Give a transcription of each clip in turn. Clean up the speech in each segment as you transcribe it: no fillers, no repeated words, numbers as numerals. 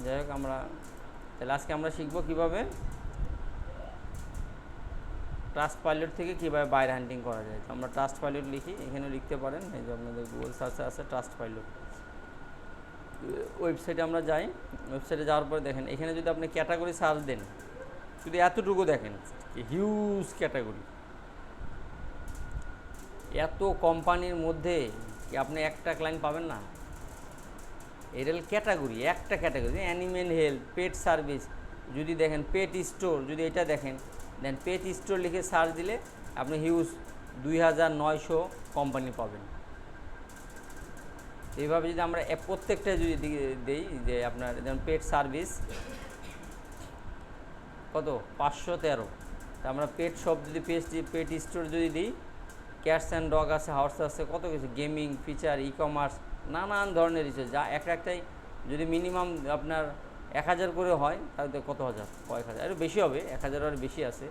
যাই হোক, আমরা তাহলে আজকে আমরা শিখবো কীভাবে ট্রাস্টপাইলট থেকে কীভাবে বাইরে হান্টিং করা যায়। তো আমরা ট্রাস্টপাইলট লিখি, এখানে লিখতে পারেন, এই যে আপনাদের গুগল সার্চে আছে ট্রাস্টপাইলট। ওয়েবসাইটে আমরা যাই, ওয়েবসাইটে যাওয়ার পরে দেখেন এখানে যদি আপনি ক্যাটাগরি সার্চ দেন, শুধু এতটুকু দেখেন, হিউজ ক্যাটাগরি, এত কোম্পানির মধ্যে কি আপনি একটা ক্লায়েন্ট পাবেন না? এটা ক্যাটাগরি, একটা ক্যাটাগরি, অ্যানিমেল হেলথ, পেট সার্ভিস, যদি দেখেন পেট স্টোর, যদি এটা দেখেন, দেন পেট স্টোর লিখে সার্চ দিলে আপনি হিউজ 2900 কোম্পানি পাবেন। এইভাবে যদি আমরা প্রত্যেকটা যদি দিই, যে আপনার যেমন পেট সার্ভিস কত 513, তা আমরা পেট শপ যদি পেট স্টোর যদি দিই, ক্যাটস অ্যান্ড ডগ আছে, হর্স আছে, কত কিছু, গেমিং, ফিচার, ই কমার্স, নানান ধরনের রিসার্চ, যা একটাই যদি মিনিমাম আপনার 1000 করে হয় তাহলে কত হাজার, কয়েক হাজার, আরও বেশি হবে, 1000 আর বেশি আছে।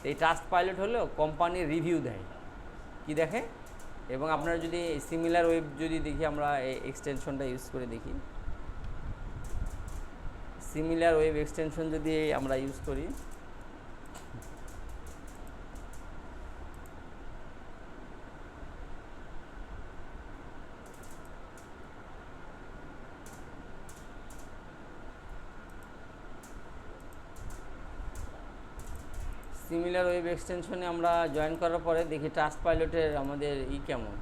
এই ট্রাস্টপাইলট হলেও কোম্পানির রিভিউ দেয়, কি দেখে। এবং আপনারা যদি সিমিলার ওয়েব যদি দেখি, আমরা এই এক্সটেনশনটা ইউজ করে দেখি, সিমিলার ওয়েব এক্সটেনশন যদি আমরা ইউজ করি, সিমিলার ওয়েব এক্সটেনশনে আমরা জয়েন করার পরে দেখি ট্রাস্টপাইলটের আমাদের কেমন।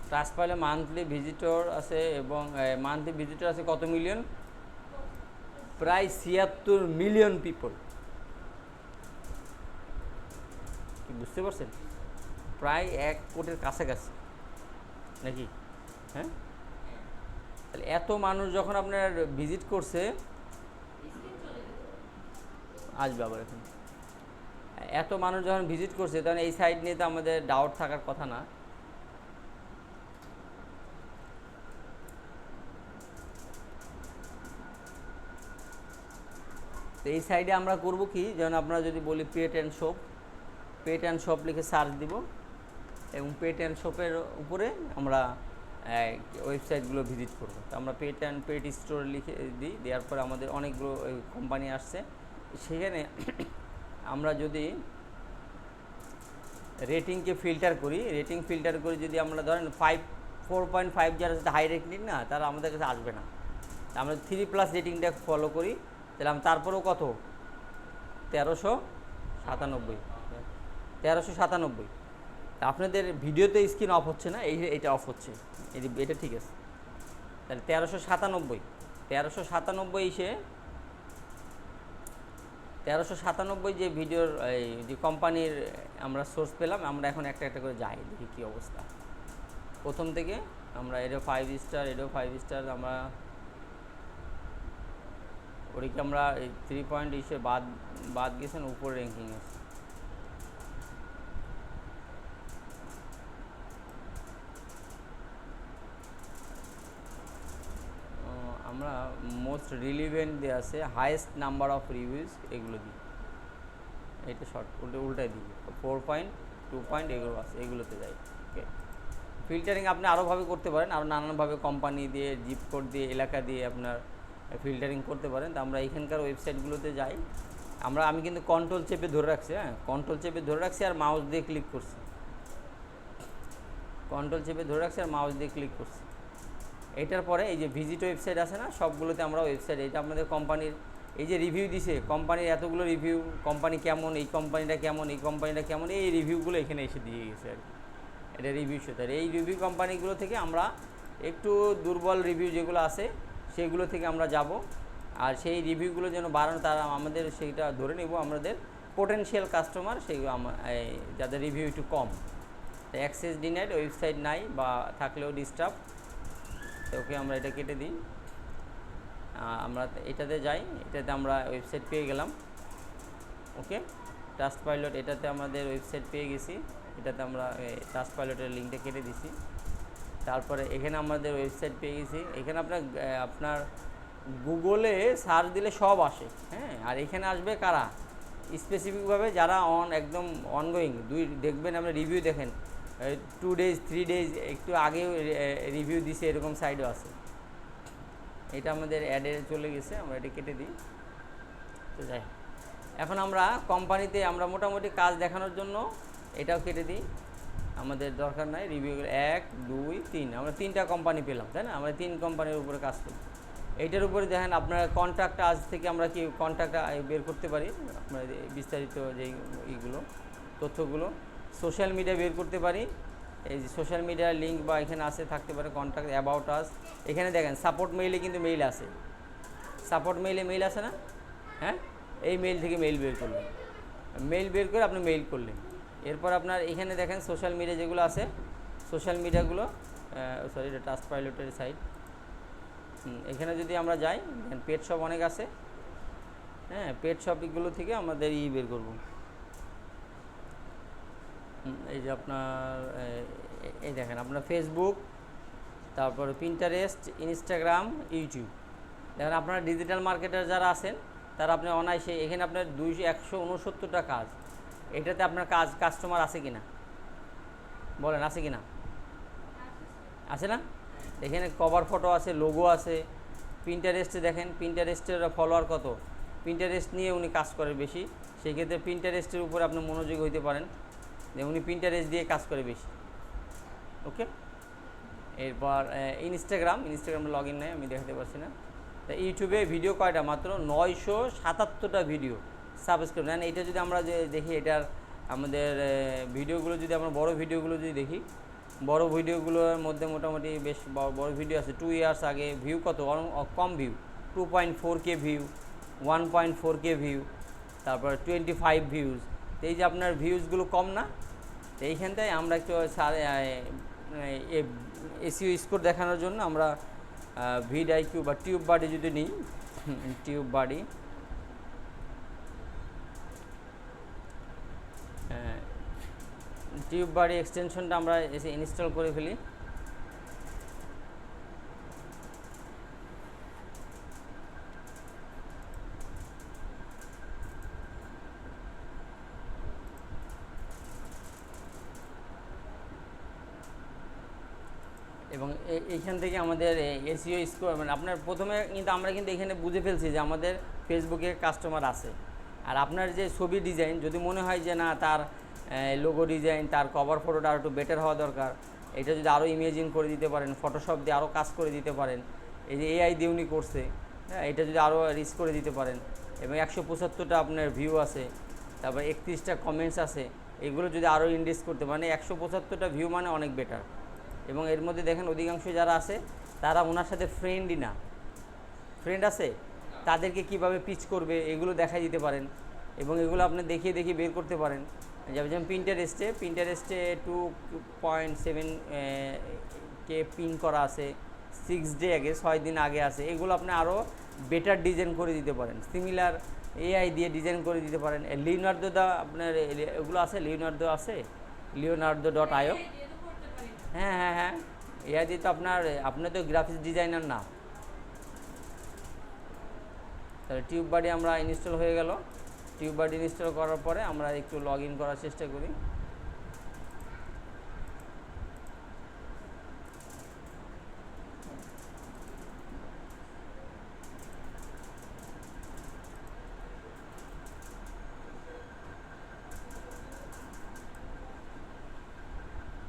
ট্রাস্টপাইলটে মান্থলি ভিজিটর আছে, এবং মান্থলি ভিজিটর আছে কত মিলিয়ন, প্রায় 76 মিলিয়ন পিপল। কি বুঝতে পারছেন? প্রায় 1 কোটির কাছাকাছি নাকি? হ্যাঁ, তাহলে এত মানুষ যখন আপনার ভিজিট করছে, আসবে আবার এখন, এত মানুষ যখন ভিজিট করছে, তখন এই সাইট নিয়ে তো আমাদের ডাউট থাকার কথা না। তো এই সাইডে আমরা করব কি, যেমন আপনারা যদি বলি pet and shop, pet and shop লিখে সার্চ দিব, এবং পেট অ্যান্ড শপের উপরে আমরা ওয়েবসাইটগুলো ভিজিট করব। তো আমরা পেট স্টোর লিখে দিই, দেওয়ার পরে আমাদের অনেকগুলো কোম্পানি আসছে। সেখানে আমরা যদি রেটিংকে ফিল্টার করি, রেটিং ফিল্টার করে যদি আমরা ধরেন 4.5 যারা হাই রেটিং না, তারা আমাদের কাছে আসবে না। আমরা 3+ রেটিংটা ফলো করি, তাহলে তারপরেও কত, 1397। আপনাদের ভিডিওতে স্ক্রিন অফ হচ্ছে না, এইটা অফ হচ্ছে, এটা ঠিক আছে। তাহলে 1397 যে ভিডিওর যে কোম্পানির আমরা সোর্স পেলাম, আমরা এখন একটা একটা করে যাই, দেখি কী অবস্থা। প্রথম থেকে আমরা এটাও 5 স্টার, এটাও 5 স্টার, আমরা ওদিকে আমরা 3 পয়েন্ট বাদ গেছেন, উপরে র্যাঙ্কিং আছে। আমরা মোস্ট রিলিভেন্ট দিয়ে আছে, হাইয়েস্ট নাম্বার অফ রিভিউজ, এগুলো দিই, এটা শর্ট উল্টাই দিই, 4.2 এগুলো আছে, এগুলোতে যাই। ওকে, ফিল্টারিং আপনি আরোভাবে করতে পারেন, আরও নানানভাবে কোম্পানি দিয়ে, জিপ কোড দিয়ে, এলাকা দিয়ে আপনার ফিল্টারিং করতে পারেন। তো আমরা এখানকার ওয়েবসাইটগুলোতে যাই, আমি কিন্তু কন্ট্রোল চেপে ধরে রাখছি, কন্ট্রোল চেপে ধরে রাখছি আর মাউস দিয়ে ক্লিক করছি, কন্ট্রোল চেপে ধরে রাখছি আর মাউস দিয়ে ক্লিক করছি। এটার পরে এই যে ভিজিট ওয়েবসাইট আছে না, সবগুলোতে আমরা ওয়েবসাইট, এটা আপনাদের কোম্পানির এই যে রিভিউ দিছে, কোম্পানির এতগুলো রিভিউ, কোম্পানি কেমন, এই কোম্পানিটা কেমন, এই কোম্পানিটা কেমন, এই রিভিউগুলো এখানে এসে দিয়ে গেছে আর কি। এটা রিভিউ শো। তাহলে এই রিভিউ কোম্পানিগুলো থেকে আমরা একটু দুর্বল রিভিউ যেগুলো আছে সেগুলো থেকে আমরা যাব, আর সেই রিভিউগুলো যেন বাড়ানো, তারা আমাদের সেইটা ধরে নেব, আমাদের পোটেনশিয়াল কাস্টমার, সেইগুলো যাদের রিভিউ একটু কম, অ্যাক্সেস ডিনাইড, ওয়েবসাইট নাই বা থাকলেও ডিস্টার্ব, ওকে আমরা এটা কেটে দিই। আমরা এটাতে যাই, এটাতে আমরা ওয়েবসাইট পেয়ে গেলাম। ওকে, ট্রাস্টপাইলট, এটাতে আমাদের ওয়েবসাইট পেয়ে গেছি, এটাতে আমরা ট্রাস্টপাইলটের লিঙ্কটা কেটে দিছি। তারপরে এখানে আমাদের ওয়েবসাইট পেয়ে গেছি। এখানে আপনার গুগলে সার্চ দিলে সব আসে, হ্যাঁ, আর এখানে আসবে কারা, স্পেসিফিকভাবে যারা একদম অনগোয়িং দেখবেন, আপনি রিভিউ দেখেন 2 days 3 days একটু আগেও রিভিউ দিছে, এরকম সাইডও আছে। এটা আমাদের অ্যাডে চলে গেছে, আমরা এটা কেটে দিই। তো যাই, এখন আমরা কোম্পানিতে আমরা মোটামুটি কাজ দেখানোর জন্য এটাও কেটে দিই, আমাদের দরকার নাই রিভিউ। 1 2 3 আমরা 3টা কোম্পানি পেলাম, তাই না? আমরা 3 কোম্পানির উপরে কাজ করি। এইটার উপরে দেখেন আপনার কন্ট্যাক্ট, আজ থেকে আমরা কি কন্ট্যাক্ট বের করতে পারি, আপনার বিস্তারিত যেই এইগুলো তথ্যগুলো সোশ্যাল মিডিয়া বের করতে পারি। এই যে সোশ্যাল মিডিয়ার লিঙ্ক বা এখানে আসে থাকতে পারে কন্ট্যাক্ট, অ্যাবাউট আস। এখানে দেখেন সাপোর্ট মেইলে কিন্তু মেইল আসে, সাপোর্ট মেইলে মেইল আসে না? হ্যাঁ, এই মেইল থেকে মেইল বের করলেন, মেইল বের করে আপনি মেইল করলেন। এরপর আপনার এখানে দেখেন সোশ্যাল মিডিয়া যেগুলো আছে, সোশ্যাল মিডিয়াগুলো সরি এটা টাস্ক পাইলটের সাইট। এখানে যদি আমরা যাই, পেট শপ অনেক আছে, হ্যাঁ পেট শপগুলো থেকে আমাদের বের করব। এই যে আপনার এই দেখেন আপনার ফেসবুক, তারপর পিন্টারেস্ট, ইনস্টাগ্রাম, ইউটিউব। দেখেন আপনারা ডিজিটাল মার্কেটার যারা আছেন তারা আপনি অনায়াসে এখানে আপনার 169টা কাজ, এটাতে আপনার কাস্টমার আছে কিনা বলেন, আছে কিনা? আছে না? এখানে কভার ফটো আছে, লোগো আছে। পিন্টারেস্টে দেখেন, পিন্টারেস্টের ফলোয়ার কত, পিন্টারেস্ট নিয়ে উনি কাজ করে বেশি, সেই ক্ষেত্রে পিন্টারেস্টের উপরে আপনি মনোযোগী হইতে পারেন, যে উনি পিন্টারেস্ট দিয়ে কাজ করে বেশি। ওকে, এরপর ইনস্টাগ্রামে লগ ইন নেই, আমি দেখাতে পারছি না। তা ইউটিউবে ভিডিও কয়টা? মাত্র 977টা ভিডিও সাবস্ক্রাইব নেন। এটা যদি আমরা যে দেখি, এটার আমাদের ভিডিওগুলো যদি আমরা বড় ভিডিওগুলো যদি দেখি, বড় ভিডিওগুলোর মধ্যে মোটামুটি বেশ বড় ভিডিও আছে। 2 ইয়ার্স আগে ভিউ কত কম, view 2.4K view, 1.4K view, তারপর 25 ভিউজ। তো এই যে আপনার ভিউজগুলো কম না, তো এইখানটায় আমরা একটু এসইও স্কোর দেখানোর জন্য আমরা ভিডআইকিউ বা টিউব বাডি যদি নিই, টিউব বাডি, টিউব বাডি এক্সটেনশনটা আমরা এসে ইনস্টল করে ফেলি। এবং এইখান থেকে আমাদের এসইও স্কোর, মানে আপনার প্রথমে কিন্তু আমরা কিন্তু এখানে বুঝে ফেলছি যে আমাদের ফেসবুকে কাস্টমার আছে। আর আপনার যে ছবি ডিজাইন যদি মনে হয় যে না তার লোগো ডিজাইন, তার কভার ফটোটা আরও একটু বেটার হওয়া দরকার, এটা যদি আরও ইমেজিন করে দিতে পারেন, ফটোশপ দিয়ে আরও কাজ করে দিতে পারেন, এই যে এআই দিয়ে উনি করছে, হ্যাঁ এটা যদি আরও রিচ করে দিতে পারেন, এবং 175টা আপনার ভিউ আছে, তারপর 31টা কমেন্টস আছে, এগুলো যদি আরও ইনডিস করতে, মানে 175টা ভিউ মানে অনেক বেটার। এবং এর মধ্যে দেখেন অধিকাংশ যারা আছে তারা ওনার সাথে ফ্রেন্ডই না, ফ্রেন্ড আছে তাদেরকে কিভাবে পিচ করবে এগুলো দেখাই দিতে পারেন, এবং এগুলো আপনি দেখিয়ে বের করতে পারেন। যেমন পিন্টারেস্টে 2.7K পিন করা আছে, 6 ডে আগে, 6 দিন আগে আছে, এগুলো আপনি আরও বেটার ডিজাইন করে দিতে পারেন, সিমিলার এআই দিয়ে ডিজাইন করে দিতে পারেন। লিওনার্দো আপনার এগুলো আছে, লিওনার্দো.io। হ্যাঁ এআই দিয়ে তো আপনার তো গ্রাফিক্স ডিজাইনার না। তাহলে টিউব বাডি আমরা ইনস্টল হয়ে গেল। টিউব বাডি ইনস্টল করার পরে আমরা একটু লগ ইন করার চেষ্টা করি।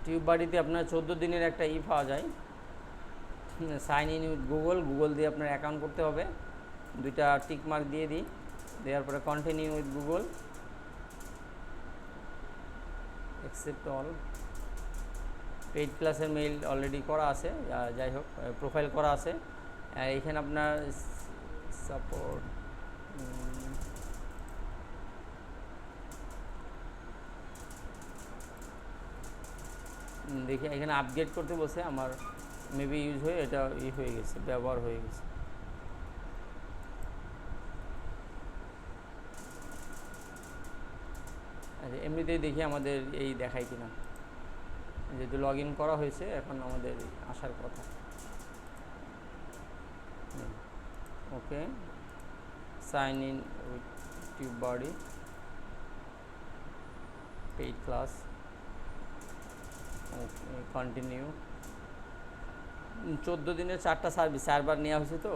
টিউব বাডিতে আপনার 14 দিনের একটা পাওয়া যায়, সাইন ইন উইথ গুগল দিয়ে আপনার অ্যাকাউন্ট করতে হবে। 2টা টিক মার্ক দিয়ে দিই, দেওয়ার পরে continue with Google, accept all. Paid ক্লাসের মেইল অলরেডি করা আছে, যাই হোক প্রোফাইল করা আছে। এইখানে আপনার সাপোর্ট দেখি, এখানে আপডেট করতে বসে আমার মেবি ইউজ হয়ে এটা হয়ে গেছে, ব্যবহার হয়ে গেছে। আচ্ছা, এমনিতেই দেখি আমাদের এই দেখায় কিনা, যেহেতু লগ ইন করা হয়েছে এখন আমাদের আসার কথা। Okay, sign in with TubeBuddy, paid class, continue. 14 দিনের 4টা সার্ভিস, 4বার নেওয়া হয়েছে তো।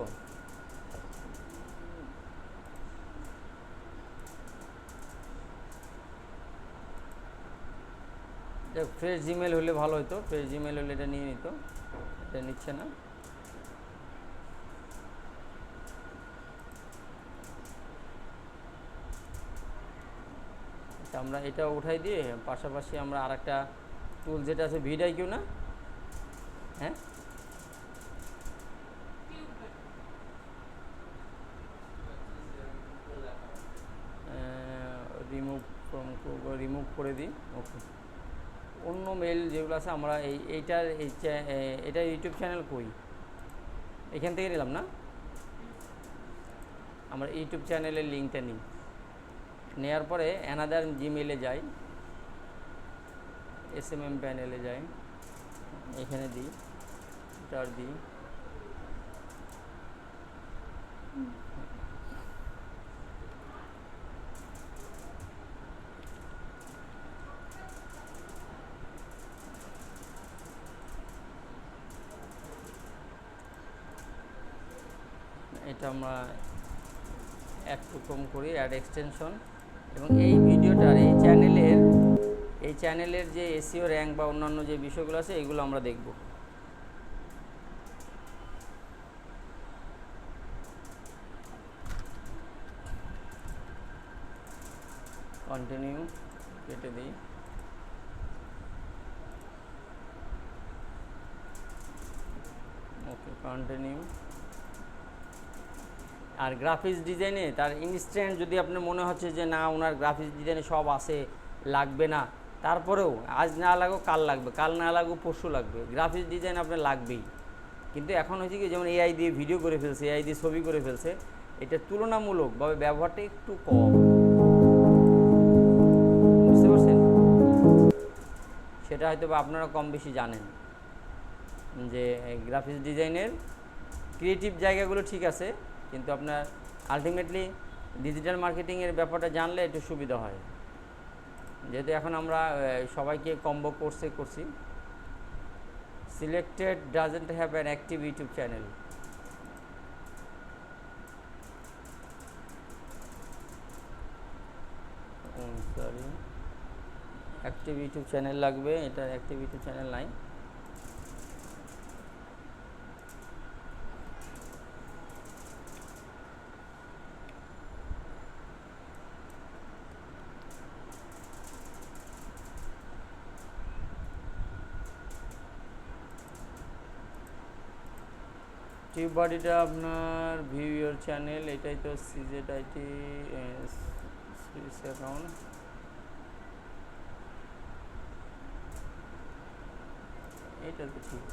ফ্রেশ জিমেল হলে ভালো হতো, ফ্রেশ জিমেল হলে এটা নিয়ে নিত, এটা নিচ্ছে না। আমরা এটা উঠাই দিয়ে পাশাপাশি আমরা আরেকটা টুল যেটা আছে ভিডিআইকিউ না, হ্যাঁ রিমুভ করে দিই। ওকে, অন্য মেল যেগুলো আছে আমরা এটা ইউটিউব চ্যানেল কই, এখান থেকে নিলাম না, আমরা ইউটিউব চ্যানেলের লিঙ্কটা নিই, নেওয়ার পরে অ্যানাদার জিমেলে যাই, SMM প্যানেলে যাই, এখানে দিই, এটার দিই, এটা আমরা একটু কম করি, অ্যাড এক্সটেনশন। এবং এই ভিডিওটার এই চ্যানেলের যে এসইও র্যাঙ্ক বা অন্যান্য যে বিষয়গুলো আছে এগুলো আমরা দেখব। কন্টিনিউ কেটে দিই। ওকে, কন্টিনিউ। আর গ্রাফিক্স ডিজাইনে তার ইনস্ট্যান্ট যদি আপনার মনে হচ্ছে যে না ওনার গ্রাফিক্স ডিজাইনে সব আছে, লাগবে না, তারপরেও আজ না লাগুক কাল লাগবে, কাল না লাগুক পরশু লাগবে, গ্রাফিক্স ডিজাইন আপনার লাগবেই। কিন্তু এখন হয়েছে কি, যেমন এআই দিয়ে ভিডিও করে ফেলছে, এআই দিয়ে ছবি করে ফেলছে, এটা তুলনামূলকভাবে ব্যবহারটা একটু কম, বুঝতে পারছেন? সেটা হয়তো বা আপনারা কম বেশি জানেন যে গ্রাফিক্স ডিজাইনের ক্রিয়েটিভ জায়গাগুলো ঠিক আছে, কিন্তু আপনার আলটিমেটলি ডিজিটাল মার্কেটিংয়ের ব্যাপারটা জানলে একটু সুবিধা হয়। যেহেতু এখন আমরা সবাইকে কম্বো কোর্সে করছি, selected doesn't have an active YouTube channel. Sorry, active YouTube channel লাগবে, এটা অ্যাক্টিভ ইউটিউব চ্যানেল নাই। টিউব বডিটা আপনার ভিউ ইউর চ্যানেল, এটাই তো CZIT সুইস অ্যাকাউন্ট। এটা তো ঠিক।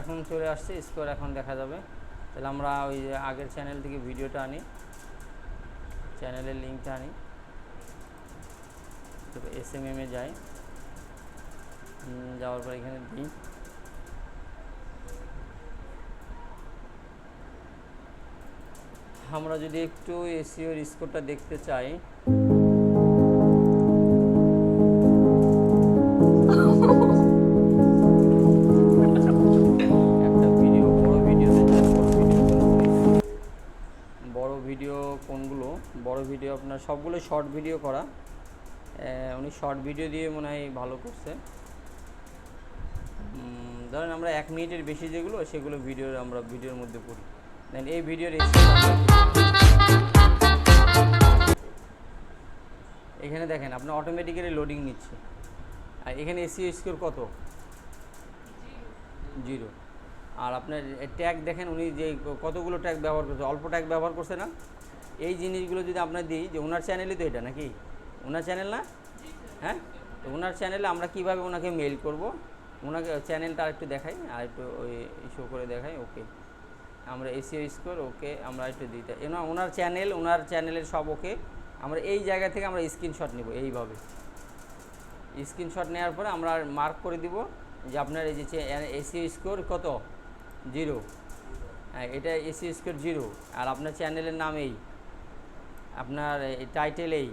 এখন চলে আসছে স্কোর, এখন দেখা যাবে। তাহলে আমরা ওই যে আগের চ্যানেল থেকে ভিডিওটা আনি, চ্যানেলের লিঙ্কটা আনি, SMM এ যাই, যাওয়ার পর এখানে দিই, আমরা যদি একটু এসইওর স্কোরটা দেখতে চাই, বড় ভিডিও আপনার সবগুলো শর্ট ভিডিও করা, উনি শর্ট ভিডিও দিয়ে মনে হয় ভালো করছে। ধরেন আমরা 1 মিনিটের বেশি যেগুলো সেগুলো আমরা ভিডিওর মধ্যে করি। দেন এই ভিডিওর এখানে দেখেন আপনার অটোমেটিক্যালি লোডিং নিচ্ছে, আর এখানে এসইও স্কোর কত, জিরো। আর আপনার ট্যাগ দেখেন উনি যে কতগুলো ট্যাগ ব্যবহার করছে, অল্প ট্যাগ ব্যবহার করছে না। এই জিনিসগুলো যদি আপনার দিই যে ওনার চ্যানেলই তো এটা নাকি ওনার চ্যানেল না, হ্যাঁ, তো ওনার চ্যানেলে আমরা কীভাবে ওনাকে মেল করব, ওনাকে চ্যানেলটা একটু দেখাই আর একটু ওই শো করে দেখাই। ওকে, আমরা এসিও স্কোর ওকে আমরা একটু দিতে ওনার চ্যানেল, ওনার চ্যানেলের সব ওকে। আমরা এই জায়গা থেকে আমরা স্ক্রিনশট নেব, এইভাবে স্ক্রিনশট নেওয়ার পরে আমরা মার্ক করে দিব যে আপনার এই যে এসিও স্কোর কত, জিরো। হ্যাঁ, এটা এসিও স্কোর জিরো, আর আপনার চ্যানেলের নাম এই, আপনার টাইটেল এই,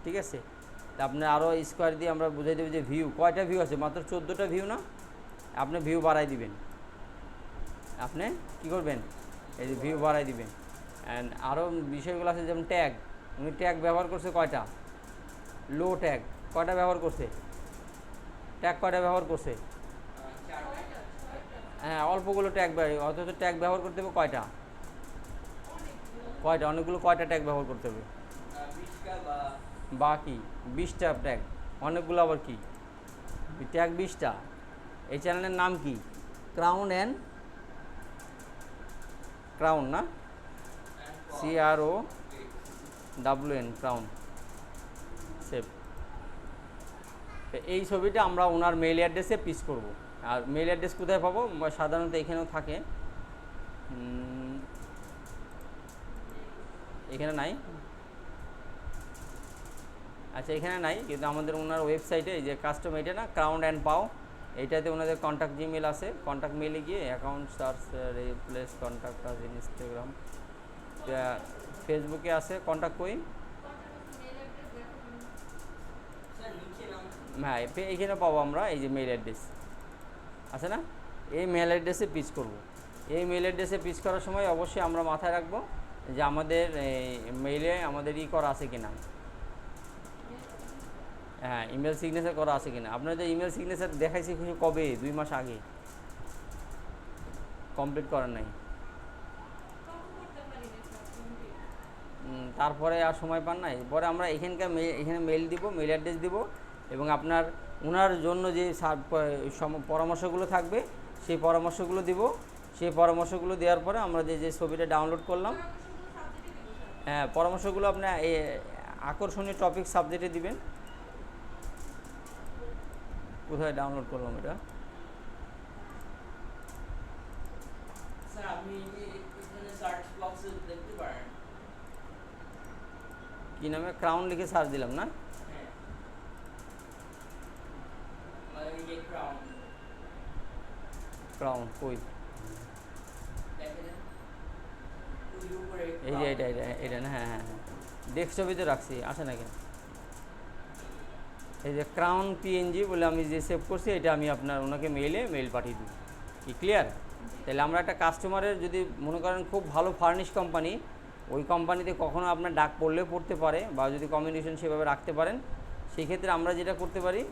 ঠিক আছে। তা আপনার আরও স্কোয়ার দিয়ে আমরা বুঝাই দেবো যে ভিউ কয়টা ভিউ আছে, মাত্র 14টা ভিউ না, আপনি ভিউ বাড়াই দিবেন। আপনি কী করবেন, এই যে ভিউ বাড়াই দিবেন। অ্যান্ড আরও বিষয়গুলো আছে যেমন ট্যাগ, উনি ট্যাগ ব্যবহার করছে কয়টা, লো ট্যাগ কয়টা ব্যবহার করছে, ট্যাগ কয়টা ব্যবহার করছে, হ্যাঁ অল্পগুলো ট্যাগ অথচ ট্যাগ ব্যবহার করতে হবে কয়টা, অনেকগুলো কয়টা ট্যাগ ব্যবহার করতে হবে, বা কি 20টা ট্যাগ, অনেকগুলো আবার কি ট্যাগ 20টা। এই চ্যানেলের নাম কি, ক্রাউন না, CROWN, ক্রাউন। সেভ। এই ছবিটা আমরা ওনার মেইল অ্যাড্রেসে পিস করব। আর মেইল অ্যাড্রেস কোথায় পাবো, সাধারণত এখানেও থাকে, এখানে নাই, আচ্ছা এখানে নাই, কিন্তু আমাদের ওনার ওয়েবসাইটে এই যে কাস্টম এটা না, ক্রাউন অ্যান্ড পাও, এইটাতে ওনাদের কন্ট্যাক্ট জিমেল আছে, কন্ট্যাক্ট মেলে গিয়ে account search replace contact us Instagram, ফেসবুকে আছে কন্ট্যাক্ট করি, হ্যাঁ এইখানে পাবো আমরা এই যে মেইল অ্যাড্রেস আছে না, এই মেইল অ্যাড্রেসে পিচ করব। এই মেইল অ্যাড্রেসে পিচ করার সময় অবশ্যই আমরা মাথায় রাখবো যে আমাদের মেইলে আমাদের করা আছে কিনা, হ্যাঁ ইমেল সিগনেচার করা আছে কিনা। আপনাদের ইমেল সিগনেচার দেখাইছি কিছু কবে, 2 মাস আগে, কমপ্লিট করার নাই, তারপরে আর সময় পান নাই। পরে আমরা এখানে মেইল দিব, মেইল অ্যাড্রেস দিব, এবং আপনার ওনার জন্য যে পরামর্শগুলো থাকবে সেই পরামর্শগুলো দিব। সেই পরামর্শগুলো দেওয়ার পরে আমরা যে ছবিটা ডাউনলোড করলাম, হ্যাঁ পরামর্শগুলো আপনার আকর্ষণীয় টপিক সাবজেক্টে দিবেন। কোথায় ডাউনলোড করলাম এটা, স্যার আপনি এখানে সার্চ বক্সে দেখতে পারেন, কি নামে, ক্রাউন লিখে সার্চ দিলাম না, হ্যাঁ মানে এই ক্রাউন কই, দেখেন ওই উপরে এই যে এটা না, হ্যাঁ হ্যাঁ হ্যাঁ ডেস্কটপে রাখছি, আসে না কেন, এই যে ক্রাউন PNG বলে আমি যে সেভ করছি, এটা আমি আপনার ওনাকে মেইল পাঠিয়ে দিই। কি ক্লিয়ার? তাহলে আমরা একটা কাস্টমারের যদি মনে করেন খুব ভালো ফার্নিশ কোম্পানি, ওই কোম্পানিতে কখনো আপনার ডাক পড়লেও পড়তে পারে, বা যদি কমিউনিকেশন সেভাবে রাখতে পারেন, সেই ক্ষেত্রে আমরা যেটা করতে পারি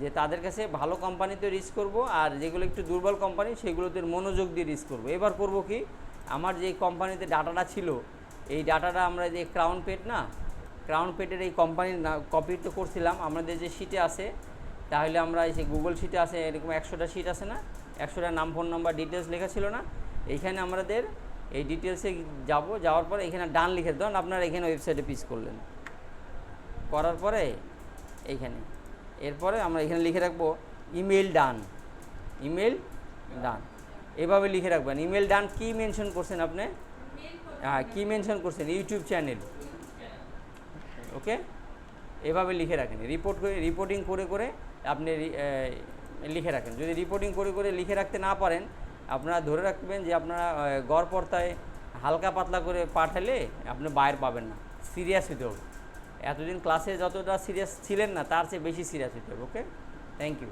যে তাদের কাছে ভালো কোম্পানিতে রিচ করব, আর যেগুলো একটু দুর্বল কোম্পানি সেগুলোতে মনোযোগ দিয়ে রিচ করব। এবার করব কি, আমার যে কোম্পানিতে ডাটাটা ছিল, এই ডাটাটা আমরা যে ক্রাউন পেট না, ক্রাউন পেটের এই কোম্পানির কপি তো করছিলাম আমাদের যে শিটে আছে, তাহলে আমরা এই যে গুগল শিটে আছে এরকম 100টা শিট আছে না, 100টা নাম ফোন নাম্বার ডিটেলস লেখা ছিল না, এইখানে আমাদের এই ডিটেলসে যাওয়ার পরে এখানে ডান লিখে ধরুন আপনারা এখানে ওয়েবসাইটে পিচ করলেন, করার পরে এইখানে এরপরে আমরা এখানে লিখে রাখবো ইমেল ডান, এভাবে লিখে রাখবেন। ইমেল ডান কি মেনশন করছেন আপনি, হ্যাঁ কী মেনশন করছেন, ইউটিউব চ্যানেল, ওকে এভাবে লিখে রাখেন। রিপোর্টিং করে আপনি লিখে রাখেন। যদি রিপোর্টিং করে লিখে রাখতে না পারেন, আপনারা ধরে রাখবেন যে আপনারা গড় পর্তায় হালকা পাতলা করে পাঠালে আপনি বাইরে পাবেন না, সিরিয়াস হতে হবে। এতদিন ক্লাসে যতটা সিরিয়াস ছিলেন না, তার চেয়ে বেশি সিরিয়াস হতে হবে। ওকে, থ্যাংক ইউ।